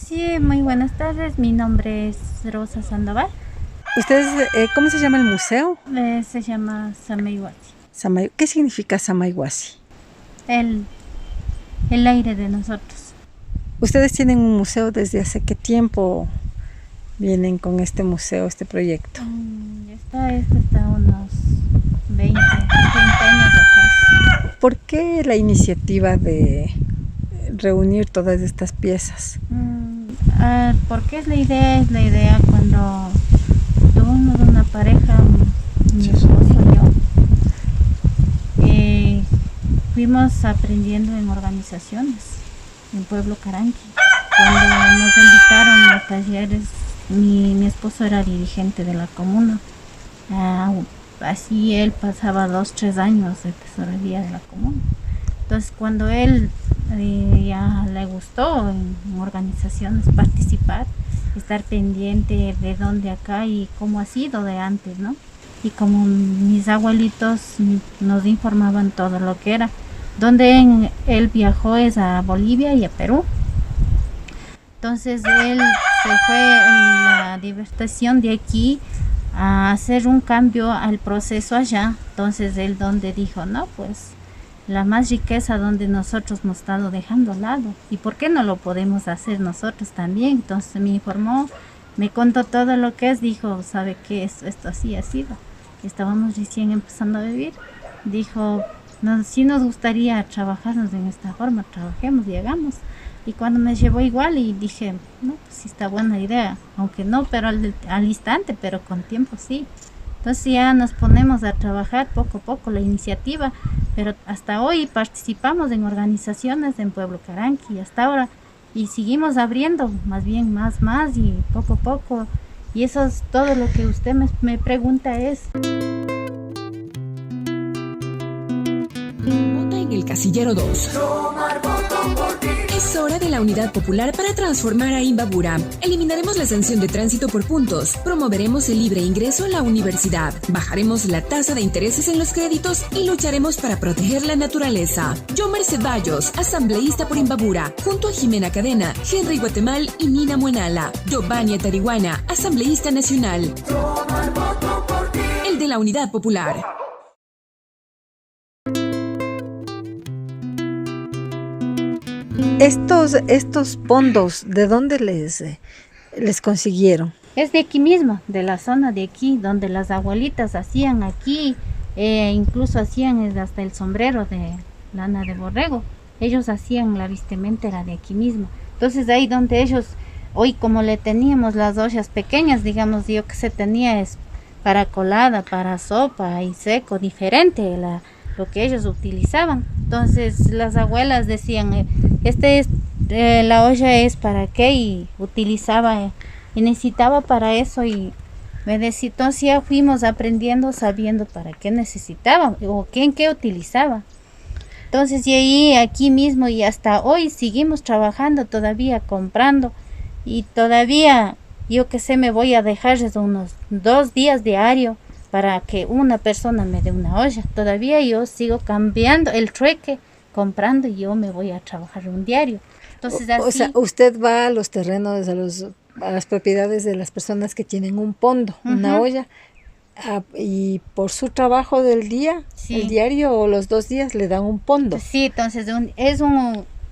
Sí, muy buenas tardes. Mi nombre es Rosa Sandoval. ¿Ustedes, cómo se llama el museo? Se llama Sameiwati. ¿Qué significa Samaiwasi? El, el aire de nosotros. ¿Ustedes tienen un museo desde hace qué tiempo vienen con este museo, este proyecto? Esto está unos 20 años atrás. ¿Por qué la iniciativa de reunir todas estas piezas? ¿Por qué es la idea? Es la idea cuando tuvimos una pareja, mi esposo y yo. Fuimos aprendiendo en organizaciones en Pueblo Caranqui. Cuando nos invitaron a talleres, mi esposo era dirigente de la comuna. Así él pasaba 2-3 años de tesorería de la comuna. Entonces cuando él ya le gustó en organizaciones participar, estar pendiente de dónde acá y cómo ha sido de antes, ¿no? Y como mis abuelitos nos informaban todo lo que era. Donde él viajó es a Bolivia y a Perú. Entonces él se fue en la diversión de aquí a hacer un cambio al proceso allá. Entonces él donde dijo, no, pues la más riqueza donde nosotros hemos estado dejando al lado. ¿Y por qué no lo podemos hacer nosotros también? Entonces me informó, me contó todo lo que es, dijo, ¿sabe qué? Esto así ha sido. Estábamos recién empezando a vivir. Dijo, no, sí nos gustaría trabajarnos en esta forma, trabajemos y hagamos. Y cuando me llevó igual y dije, no, pues sí está buena idea, aunque no, pero al instante, pero con tiempo sí. Entonces ya nos ponemos a trabajar poco a poco la iniciativa, pero hasta hoy participamos en organizaciones en Pueblo Caranqui, hasta ahora, y seguimos abriendo, más bien más y poco a poco. Y eso es todo lo que usted me pregunta es. Vota en el casillero 2. Es hora de la unidad popular para transformar a Imbabura. Eliminaremos la sanción de tránsito por puntos. Promoveremos el libre ingreso a la universidad. Bajaremos la tasa de intereses en los créditos y lucharemos para proteger la naturaleza. Yomer Ceballos, asambleísta por Imbabura, junto a Jimena Cadena, Henry Guatemal y Nina Muenala. Giovanni Tarihuana, asambleísta nacional. El de la unidad popular. Estos fondos, ¿de dónde les consiguieron? Es de aquí mismo, de la zona de aquí, donde las abuelitas hacían aquí, incluso hacían hasta el sombrero de lana de borrego. Ellos hacían la vestimenta, era de aquí mismo. Entonces ahí donde ellos, hoy como le teníamos las ollas pequeñas, digamos, yo que se tenía es para colada, para sopa y seco, diferente lo que ellos utilizaban. Entonces las abuelas decían, la olla es para qué, y utilizaba y necesitaba para eso, y me decía, entonces ya fuimos aprendiendo, sabiendo para qué necesitaba o en qué utilizaba. Entonces y ahí aquí mismo y hasta hoy seguimos trabajando, todavía comprando, y todavía yo que sé me voy a dejar desde unos 2 días diario para que una persona me dé una olla. Todavía yo sigo cambiando el trueque, comprando, y yo me voy a trabajar un diario. Entonces así, O sea, usted va a los terrenos, a las propiedades de las personas que tienen un pondo, una olla, y por su trabajo del día, sí, el diario o los 2 días le dan un pondo. Sí, entonces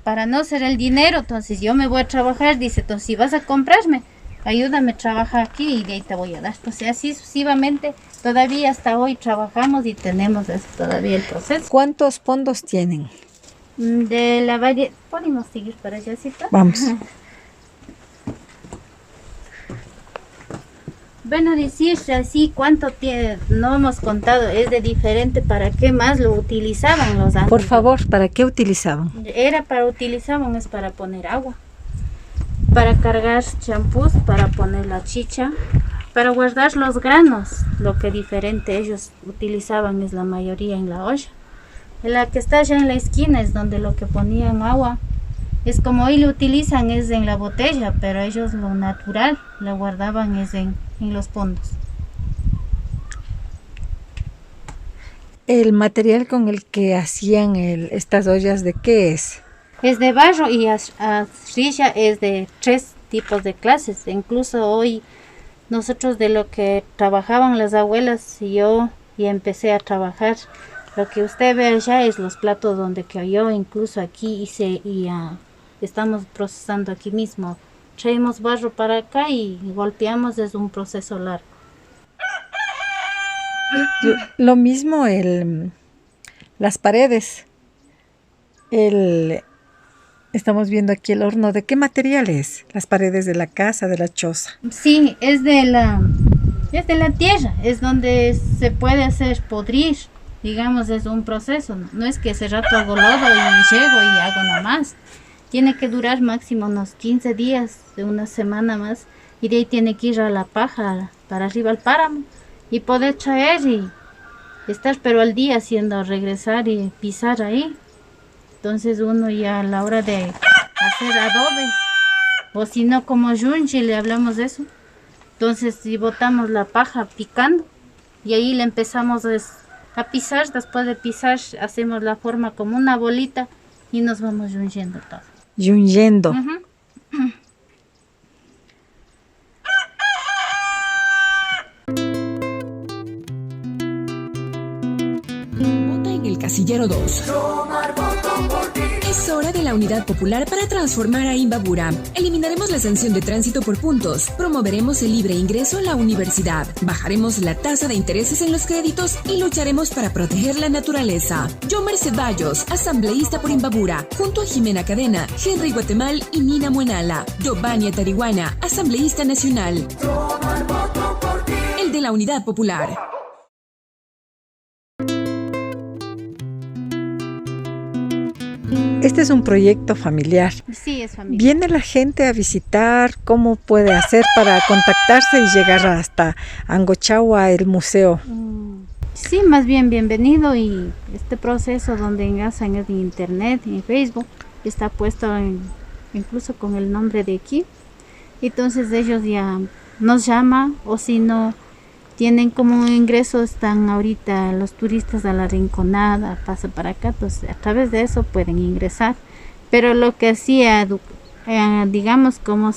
para no ser el dinero, entonces yo me voy a trabajar, dice, entonces si vas a comprarme, ayúdame a trabajar aquí y de ahí te voy a dar. Entonces así sucesivamente, todavía hasta hoy trabajamos y tenemos todavía el proceso. ¿Cuántos pondos tienen? De la valle, podemos seguir para allá, ¿sí? Vamos. Bueno, decir así cuánto tiene, no hemos contado, es de diferente para qué más lo utilizaban los antes. Por favor, ¿para qué utilizaban? Es para poner agua, para cargar champús, para poner la chicha, para guardar los granos. Lo que diferente ellos utilizaban es la mayoría en la olla. En la que está allá en la esquina es donde lo que ponían agua. Es como hoy lo utilizan, es en la botella, pero ellos lo natural lo guardaban es en los fondos. ¿El material con el que hacían estas ollas de qué es? Es de barro y asrilla es de tipos de clases. Incluso hoy nosotros de lo que trabajaban las abuelas y yo y empecé a trabajar. Lo que usted ve allá es los platos donde que yo incluso aquí hice y estamos procesando aquí mismo. Traemos barro para acá y golpeamos desde un proceso largo. Lo mismo las paredes. Estamos viendo aquí el horno. ¿De qué material es? Las paredes de la casa, de la choza. Sí, es de la tierra. Es donde se puede hacer podrir. Digamos, es un proceso. No es que ese rato hago lodo y llego y hago nada más. Tiene que durar máximo unos 15 días, de una semana más. Y de ahí tiene que ir a la paja, para arriba al páramo. Y poder traer y estar pero al día haciendo regresar y pisar ahí. Entonces uno ya a la hora de hacer adobe, o si no como yunchi le hablamos de eso. Entonces si botamos la paja picando y ahí le empezamos a pisar, después de pisar hacemos la forma como una bolita y nos vamos yungiendo todo. Yungiendo. Vota en el casillero 2. Es hora de la unidad popular para transformar a Imbabura. Eliminaremos la sanción de tránsito por puntos. Promoveremos el libre ingreso a la universidad. Bajaremos la tasa de intereses en los créditos y lucharemos para proteger la naturaleza. Yomer Ceballos, asambleísta por Imbabura, junto a Jimena Cadena, Henry Guatemal y Nina Muenala. Giovanni Tarihuana, asambleísta nacional. El de la unidad popular. Este es un proyecto familiar. Sí, es familiar. ¿Viene la gente a visitar? ¿Cómo puede hacer para contactarse y llegar hasta Angochaua, el museo? Sí, más bien bienvenido, y este proceso donde enlazan es en internet, en Facebook, está puesto incluso con el nombre de aquí. Entonces ellos ya nos llaman, o si no tienen como ingreso, están ahorita los turistas a la Rinconada, pasa para acá, entonces a través de eso pueden ingresar. Pero lo que hacía, digamos, como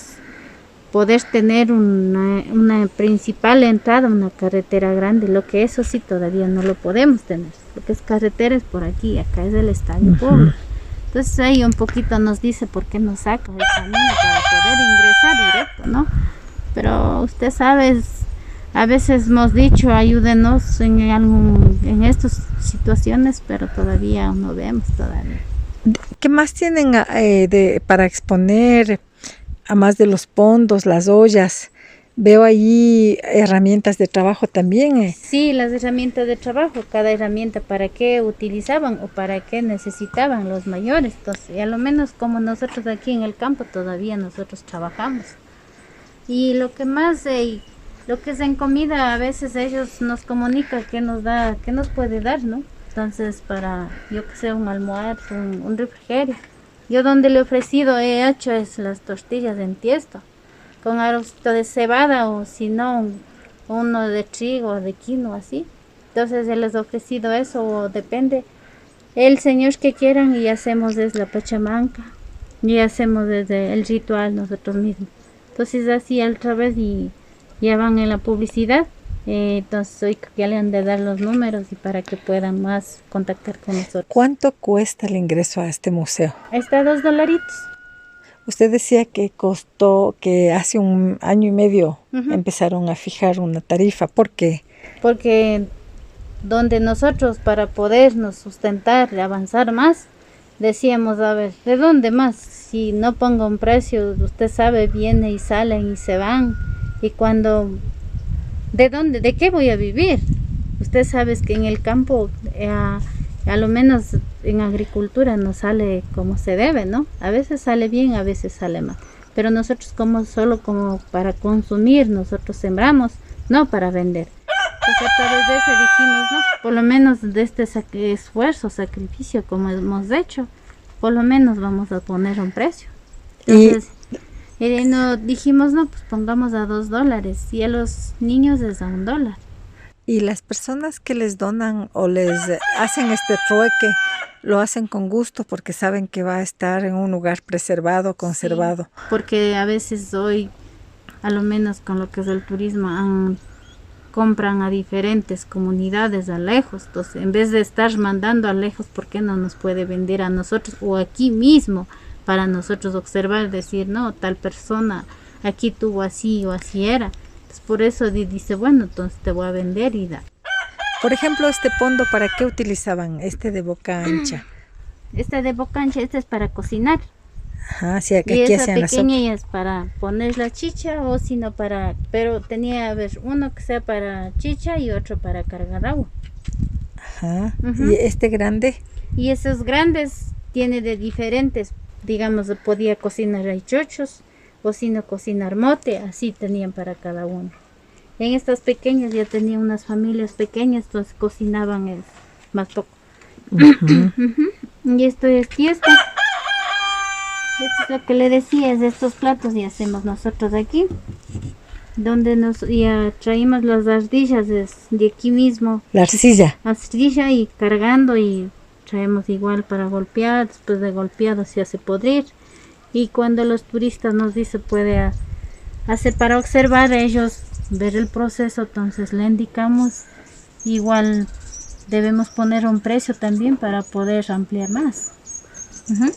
poder tener una principal entrada, una carretera grande, lo que eso sí todavía no lo podemos tener. Lo que es carretera es por aquí, acá es el estadio público. Entonces ahí un poquito nos dice por qué nos saca el camino para poder ingresar directo, ¿no? Pero usted sabe, a veces hemos dicho ayúdenos en estas situaciones, pero todavía no vemos todavía. ¿Qué más tienen para exponer, a más de los pondos, las ollas? Veo allí herramientas de trabajo también. Sí, las herramientas de trabajo, cada herramienta para qué utilizaban o para qué necesitaban los mayores. Entonces, a lo menos como nosotros aquí en el campo todavía nosotros trabajamos. Y lo que más, lo que es en comida, a veces ellos nos comunican qué nos puede dar, ¿no? Entonces, para, yo que sé, un almuerzo, un refrigerio. Yo donde le he ofrecido, he hecho es las tortillas en tiesto, con arrocito de cebada, o si no, uno de trigo o de quinoa, así. Entonces, les he ofrecido eso, o depende, el señor que quieran, y hacemos desde la pachamanca, y hacemos desde el ritual nosotros mismos. Entonces, así al través, y ya van en la publicidad. Entonces hoy ya le han de dar los números y para que puedan más contactar con nosotros. ¿Cuánto cuesta el ingreso a este museo? Está $2. Usted decía que costó, que hace 1 año y medio empezaron a fijar una tarifa. ¿Por qué? Porque donde nosotros, para podernos sustentar y avanzar más, decíamos, a ver, ¿de dónde más? Si no pongo un precio, usted sabe, viene y salen y se van. Y cuando, ¿de dónde? ¿De qué voy a vivir? Usted sabe que en el campo, a lo menos en agricultura, no sale como se debe, ¿no? A veces sale bien, a veces sale mal. Pero nosotros solo como para consumir, nosotros sembramos, no para vender. Entonces a través de eso dijimos, no, por lo menos de este esfuerzo, sacrificio como hemos hecho, por lo menos vamos a poner un precio. Entonces, no, dijimos, no, pues pongamos a $2, y a los niños es a $1. Y las personas que les donan o les hacen este trueque, lo hacen con gusto porque saben que va a estar en un lugar preservado, conservado. Sí, porque a veces hoy, a lo menos con lo que es el turismo, compran a diferentes comunidades a lejos. Entonces, en vez de estar mandando a lejos, ¿por qué no nos puede vender a nosotros o aquí mismo para nosotros observar, decir, no, tal persona aquí tuvo así o así era? Entonces, por eso dice, bueno, entonces te voy a vender y da. Por ejemplo, este pondo, ¿para qué utilizaban este de boca ancha? Este de boca ancha, este es para cocinar. Ajá, sí, aquí Y esa hacían la sopa. pequeña es para poner la chicha o si no para, pero tenía, a ver, uno que sea para chicha y otro para cargar agua. Ajá. Ujú. Y este grande, Y esos grandes tiene de diferentes, digamos, podía cocinar chochos o si no cocinar mote, así tenían para cada uno. En estas pequeñas ya tenían unas familias pequeñas, entonces cocinaban más poco. ujú, Y esto es tiesto. Esto es lo que le decía, es de estos platos y hacemos nosotros aquí. Donde nos ya traímos las ardillas de aquí mismo. la arcilla. Ardilla y cargando y traemos igual para golpear. Después de golpeado se hace podrir. Y cuando los turistas nos dicen puede hacer para observar ellos, ver el proceso, entonces le indicamos. Igual debemos poner un precio también para poder ampliar más. Ujú.